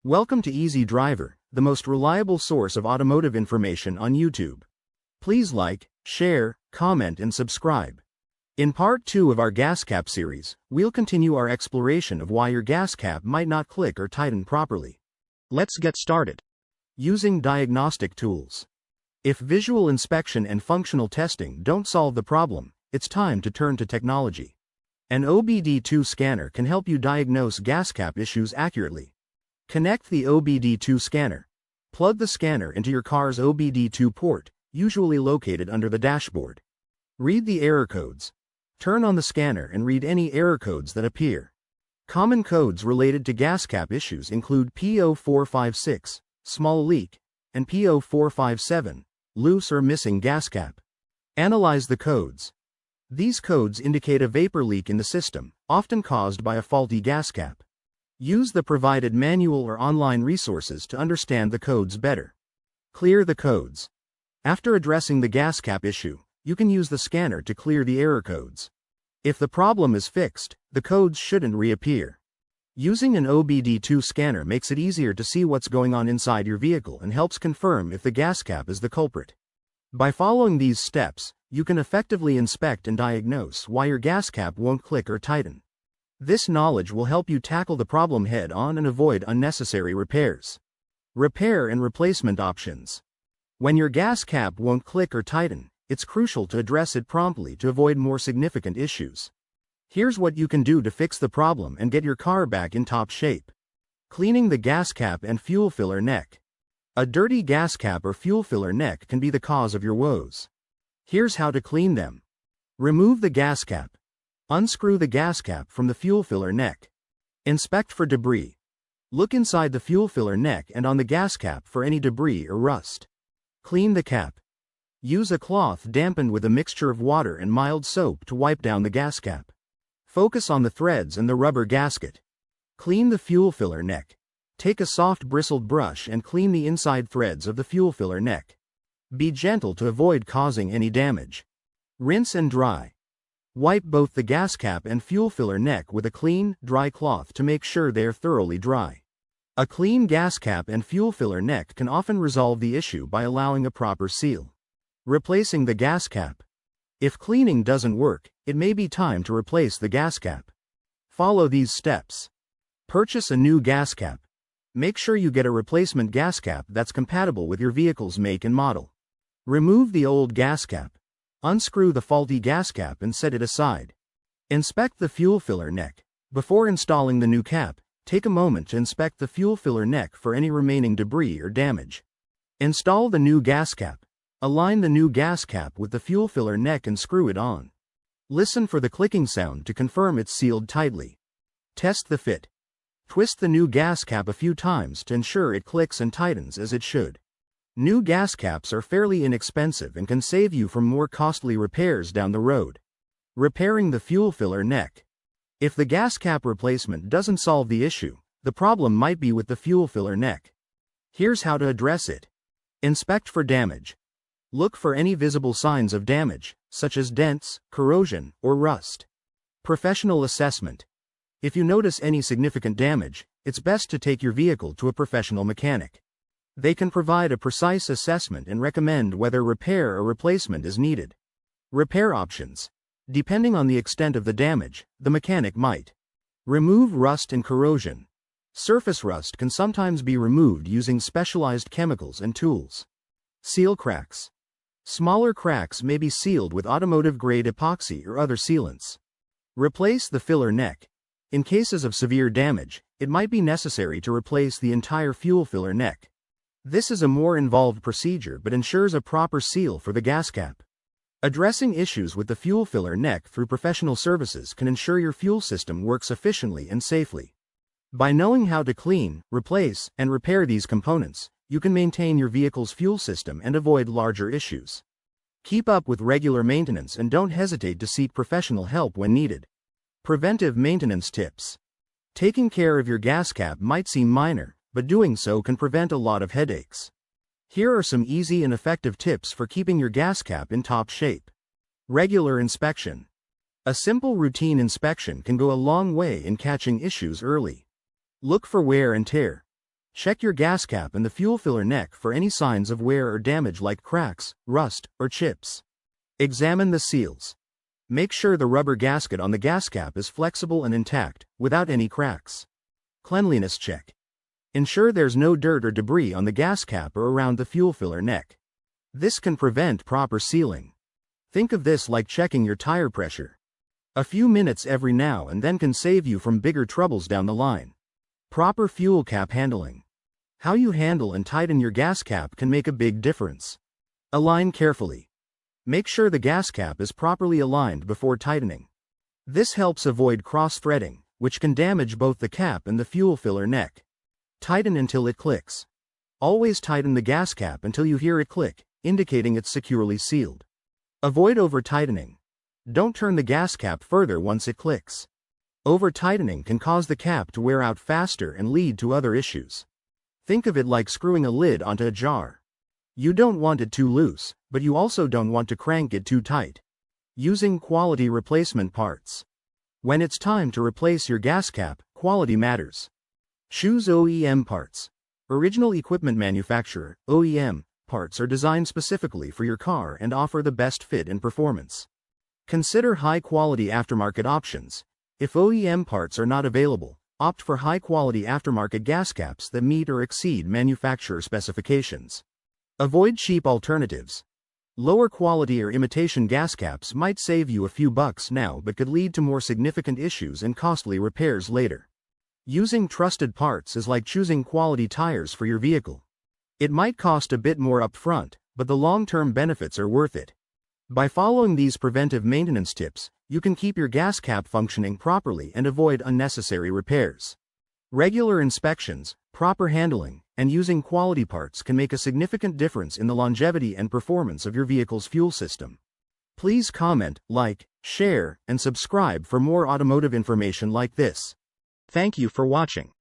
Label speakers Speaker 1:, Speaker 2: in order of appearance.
Speaker 1: Welcome to Easy Driver, the most reliable source of automotive information on YouTube. Please like, share, comment and subscribe. In part 2 of our gas cap series, we'll continue our exploration of why your gas cap might not click or tighten properly. Let's get started. Using diagnostic tools. If visual inspection and functional testing don't solve the problem, it's time to turn to technology. An OBD2 scanner can help you diagnose gas cap issues accurately. Connect the OBD2 scanner. Plug the scanner into your car's OBD2 port, usually located under the dashboard. Read the error codes. Turn on the scanner and read any error codes that appear. Common codes related to gas cap issues include P0456, small leak, and P0457, loose or missing gas cap. Analyze the codes. These codes indicate a vapor leak in the system, often caused by a faulty gas cap. Use the provided manual or online resources to understand the codes better. Clear the codes. After addressing the gas cap issue, you can use the scanner to clear the error codes. If the problem is fixed, the codes shouldn't reappear. Using an OBD2 scanner makes it easier to see what's going on inside your vehicle and helps confirm if the gas cap is the culprit. By following these steps, you can effectively inspect and diagnose why your gas cap won't click or tighten. This knowledge will help you tackle the problem head-on and avoid unnecessary repairs. Repair and replacement options. When your gas cap won't click or tighten, it's crucial to address it promptly to avoid more significant issues. Here's what you can do to fix the problem and get your car back in top shape. Cleaning the gas cap and fuel filler neck. A dirty gas cap or fuel filler neck can be the cause of your woes. Here's how to clean them. Remove the gas cap. Unscrew the gas cap from the fuel filler neck. Inspect for debris. Look inside the fuel filler neck and on the gas cap for any debris or rust. Clean the cap. Use a cloth dampened with a mixture of water and mild soap to wipe down the gas cap. Focus on the threads and the rubber gasket. Clean the fuel filler neck. Take a soft bristled brush and clean the inside threads of the fuel filler neck. Be gentle to avoid causing any damage. Rinse and dry. Wipe both the gas cap and fuel filler neck with a clean, dry cloth to make sure they are thoroughly dry. A clean gas cap and fuel filler neck can often resolve the issue by allowing a proper seal. Replacing the gas cap. If cleaning doesn't work, it may be time to replace the gas cap. Follow these steps. Purchase a new gas cap. Make sure you get a replacement gas cap that's compatible with your vehicle's make and model. Remove the old gas cap. Unscrew the faulty gas cap and set it aside. Inspect the fuel filler neck. Before installing the new cap, take a moment to inspect the fuel filler neck for any remaining debris or damage. Install the new gas cap. Align the new gas cap with the fuel filler neck and screw it on. Listen for the clicking sound to confirm it's sealed tightly. Test the fit. Twist the new gas cap a few times to ensure it clicks and tightens as it should. New gas caps are fairly inexpensive and can save you from more costly repairs down the road. Repairing the fuel filler neck. If the gas cap replacement doesn't solve the issue, the problem might be with the fuel filler neck. Here's how to address it. Inspect for damage. Look for any visible signs of damage, such as dents, corrosion, or rust. Professional assessment. If you notice any significant damage, it's best to take your vehicle to a professional mechanic. They can provide a precise assessment and recommend whether repair or replacement is needed. Repair options. Depending on the extent of the damage, the mechanic might remove rust and corrosion. Surface rust can sometimes be removed using specialized chemicals and tools. Seal cracks. Smaller cracks may be sealed with automotive-grade epoxy or other sealants. Replace the filler neck. In cases of severe damage, it might be necessary to replace the entire fuel filler neck. This is a more involved procedure but ensures a proper seal for the gas cap. Addressing issues with the fuel filler neck through professional services can ensure your fuel system works efficiently and safely. By knowing how to clean, replace, and repair these components, you can maintain your vehicle's fuel system and avoid larger issues. Keep up with regular maintenance and don't hesitate to seek professional help when needed. Preventive maintenance tips. Taking care of your gas cap might seem minor, but doing so can prevent a lot of headaches. Here are some easy and effective tips for keeping your gas cap in top shape. Regular inspection. A simple routine inspection can go a long way in catching issues early. Look for wear and tear. Check your gas cap and the fuel filler neck for any signs of wear or damage like cracks, rust, or chips. Examine the seals. Make sure the rubber gasket on the gas cap is flexible and intact, without any cracks. Cleanliness check. Ensure there's no dirt or debris on the gas cap or around the fuel filler neck. This can prevent proper sealing. Think of this like checking your tire pressure. A few minutes every now and then can save you from bigger troubles down the line. Proper fuel cap handling. How you handle and tighten your gas cap can make a big difference. Align carefully. Make sure the gas cap is properly aligned before tightening. This helps avoid cross-threading, which can damage both the cap and the fuel filler neck. Tighten until it clicks. Always tighten the gas cap until you hear it click, indicating it's securely sealed. Avoid over-tightening. Don't turn the gas cap further once it clicks. Over-tightening can cause the cap to wear out faster and lead to other issues. Think of it like screwing a lid onto a jar. You don't want it too loose, but you also don't want to crank it too tight. Using quality replacement parts. When it's time to replace your gas cap, quality matters. Choose OEM parts. Original equipment manufacturer, OEM, parts are designed specifically for your car and offer the best fit and performance. Consider high-quality aftermarket options. If OEM parts are not available, opt for high-quality aftermarket gas caps that meet or exceed manufacturer specifications. Avoid cheap alternatives. Lower quality or imitation gas caps might save you a few bucks now but could lead to more significant issues and costly repairs later. Using trusted parts is like choosing quality tires for your vehicle. It might cost a bit more upfront, but the long-term benefits are worth it. By following these preventive maintenance tips, you can keep your gas cap functioning properly and avoid unnecessary repairs. Regular inspections, proper handling, and using quality parts can make a significant difference in the longevity and performance of your vehicle's fuel system. Please comment, like, share, and subscribe for more automotive information like this. Thank you for watching.